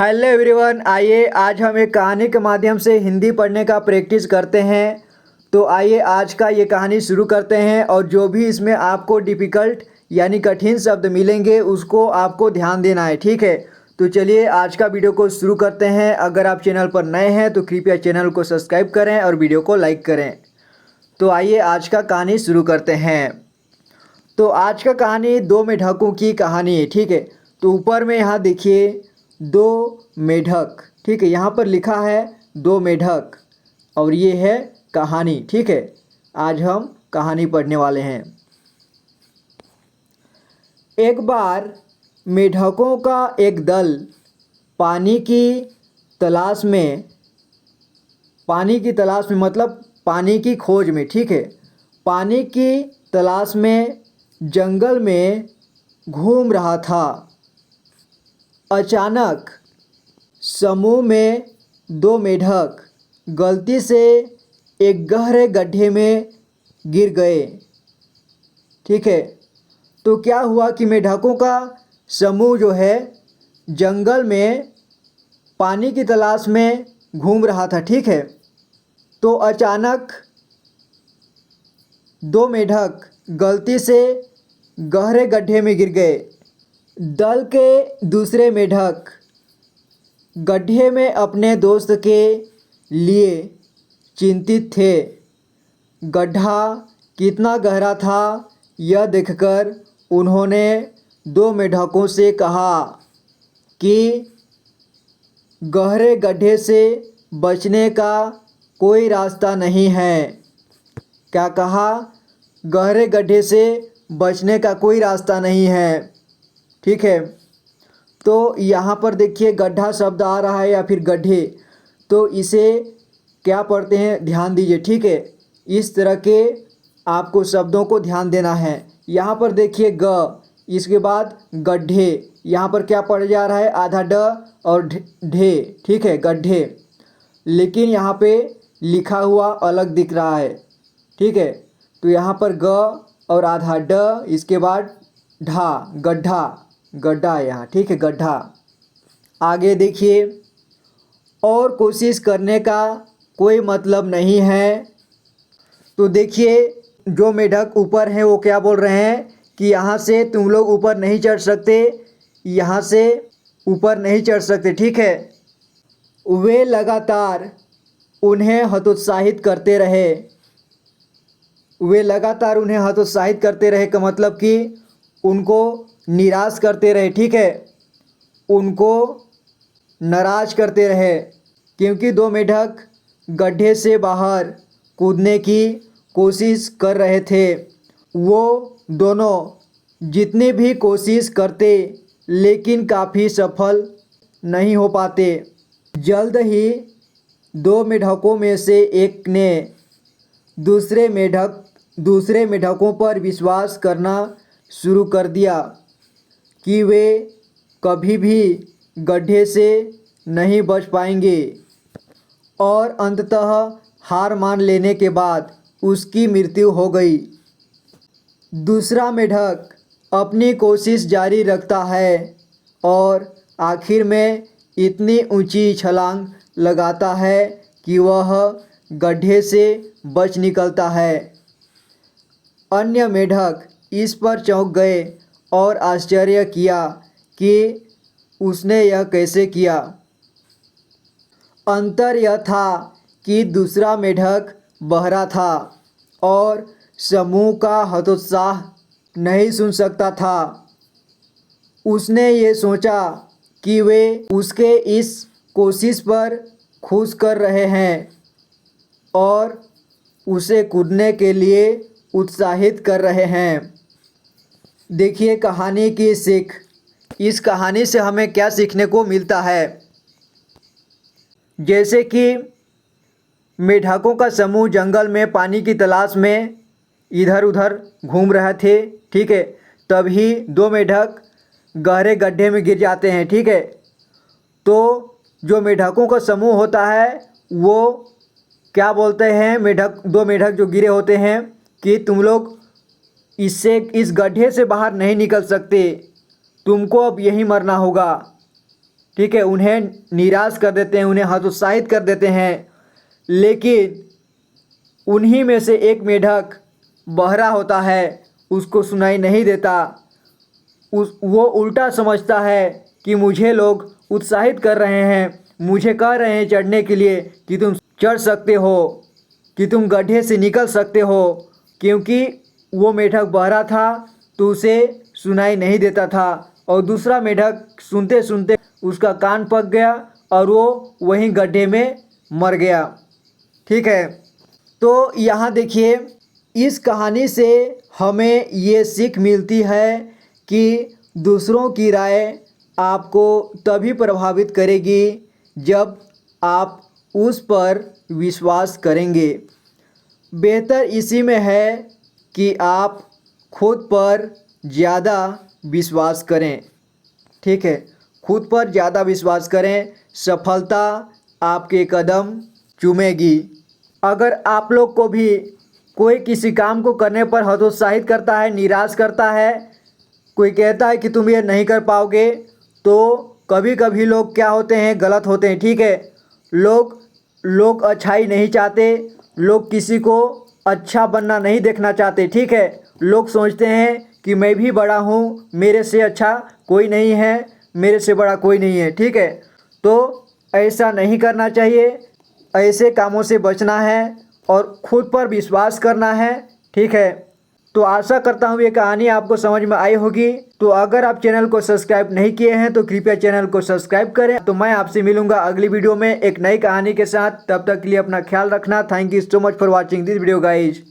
Hello everyone, आइए आज हम एक कहानी के माध्यम से हिंदी पढ़ने का प्रैक्टिस करते हैं। तो आइए आज का ये कहानी शुरू करते हैं और जो भी इसमें आपको डिफ़िकल्ट यानी कठिन शब्द मिलेंगे उसको आपको ध्यान देना है, ठीक है। तो चलिए आज का वीडियो को शुरू करते हैं। अगर आप चैनल पर नए हैं तो कृपया चैनल को सब्सक्राइब करें और वीडियो को लाइक करें। तो आइए आज का कहानी शुरू करते हैं। तो आज का कहानी दो मेढकों की कहानी है, ठीक है। तो ऊपर में यहाँ देखिए दो मेढक, ठीक है। यहाँ पर लिखा है दो मेढक और ये है कहानी, ठीक है। आज हम कहानी पढ़ने वाले हैं। एक बार मेढकों का एक दल पानी की तलाश में मतलब पानी की खोज में, ठीक है, पानी की तलाश में जंगल में घूम रहा था। अचानक समूह में दो मेढक गलती से एक गहरे गड्ढे में गिर गए, ठीक है। तो क्या हुआ कि मेढकों का समूह जो है जंगल में पानी की तलाश में घूम रहा था, ठीक है। तो अचानक दो मेढक गलती से गहरे गड्ढे में गिर गए। दल के दूसरे मेढक गड्ढे में अपने दोस्त के लिए चिंतित थे। गड्ढा कितना गहरा था यह देखकर उन्होंने दो मेढकों से कहा कि गहरे गड्ढे से बचने का कोई रास्ता नहीं है। क्या कहा? गहरे गड्ढे से बचने का कोई रास्ता नहीं है, ठीक है। तो यहाँ पर देखिए गड्ढा शब्द आ रहा है या फिर गड्ढे, तो इसे क्या पढ़ते हैं ध्यान दीजिए, ठीक है। इस तरह के आपको शब्दों को ध्यान देना है। यहाँ पर देखिए ग, इसके बाद गड्ढे, यहाँ पर क्या पढ़ जा रहा है आधा ड और ढे, ठीक है, गड्ढे। लेकिन यहाँ पे लिखा हुआ अलग दिख रहा है, ठीक है। तो यहाँ पर ग और आधा ड, इसके बाद ढा, गड्ढा, गड्ढा यहाँ, ठीक है, गड्ढा। आगे देखिए, और कोशिश करने का कोई मतलब नहीं है। तो देखिए जो मेढक ऊपर हैं वो क्या बोल रहे हैं कि यहाँ से तुम लोग ऊपर नहीं चढ़ सकते, यहाँ से ऊपर नहीं चढ़ सकते, ठीक है। वे लगातार उन्हें हतोत्साहित करते रहे। वे लगातार उन्हें हतोत्साहित करते रहे का मतलब कि उनको निराश करते रहे, ठीक है, उनको नाराज करते रहे। क्योंकि दो मेढक गड्ढे से बाहर कूदने की कोशिश कर रहे थे। वो दोनों जितनी भी कोशिश करते लेकिन काफ़ी सफल नहीं हो पाते। जल्द ही दो मेढकों में से एक ने दूसरे मेढकों पर विश्वास करना शुरू कर दिया कि वे कभी भी गड्ढे से नहीं बच पाएंगे और अंततः हार मान लेने के बाद उसकी मृत्यु हो गई। दूसरा मेढक अपनी कोशिश जारी रखता है और आखिर में इतनी ऊंची छलांग लगाता है कि वह गड्ढे से बच निकलता है। अन्य मेढक इस पर चौंक गए और आश्चर्य किया कि उसने यह कैसे किया। अंतर यह था कि दूसरा मेढक बहरा था और समूह का हतोत्साह नहीं सुन सकता था। उसने ये सोचा कि वे उसके इस कोशिश पर खुश कर रहे हैं और उसे कूदने के लिए उत्साहित कर रहे हैं। देखिए कहानी की सीख। इस कहानी से हमें क्या सीखने को मिलता है? जैसे कि मेढकों का समूह जंगल में पानी की तलाश में इधर उधर घूम रहे थे, ठीक है। तभी दो मेढक गहरे गड्ढे में गिर जाते हैं, ठीक है। तो जो मेढकों का समूह होता है वो क्या बोलते हैं, दो मेढक जो गिरे होते हैं कि तुम लोग इस गड्ढे से बाहर नहीं निकल सकते, तुमको अब यहीं मरना होगा, ठीक है, उन्हें निराश कर देते हैं, उन्हें हतोत्साहित कर देते हैं। लेकिन उन्हीं में से एक मेढक बहरा होता है, उसको सुनाई नहीं देता। वो उल्टा समझता है कि मुझे लोग उत्साहित कर रहे हैं, मुझे कह रहे हैं चढ़ने के लिए कि तुम चढ़ सकते हो, कि तुम गड्ढे से निकल सकते हो। क्योंकि वो मेढक बहरा था तो उसे सुनाई नहीं देता था, और दूसरा मेढक सुनते सुनते उसका कान पक गया और वो वहीं गड्ढे में मर गया। ठीक है, तो यहाँ देखिए, इस कहानी से हमें ये सीख मिलती है कि दूसरों की राय आपको तभी प्रभावित करेगी जब आप उस पर विश्वास करेंगे। बेहतर इसी में है कि आप खुद पर ज़्यादा विश्वास करें। ठीक है, खुद पर ज़्यादा विश्वास करें, सफलता आपके कदम चूमेगी। अगर आप लोग को भी कोई किसी काम को करने पर हतोत्साहित करता है, निराश करता है, कोई कहता है कि तुम ये नहीं कर पाओगे, तो कभी कभी लोग क्या होते हैं, गलत होते हैं। ठीक है, लोग अच्छाई नहीं चाहते, लोग किसी को अच्छा बनना नहीं देखना चाहते। ठीक है, लोग सोचते हैं कि मैं भी बड़ा हूँ, मेरे से अच्छा कोई नहीं है, मेरे से बड़ा कोई नहीं है। ठीक है, तो ऐसा नहीं करना चाहिए, ऐसे कामों से बचना है और खुद पर विश्वास करना है। ठीक है, तो आशा करता हूँ ये कहानी आपको समझ में आई होगी। तो अगर आप चैनल को सब्सक्राइब नहीं किए हैं तो कृपया चैनल को सब्सक्राइब करें। तो मैं आपसे मिलूंगा अगली वीडियो में एक नई कहानी के साथ। तब तक के लिए अपना ख्याल रखना। Thank you so much for watching this video guys.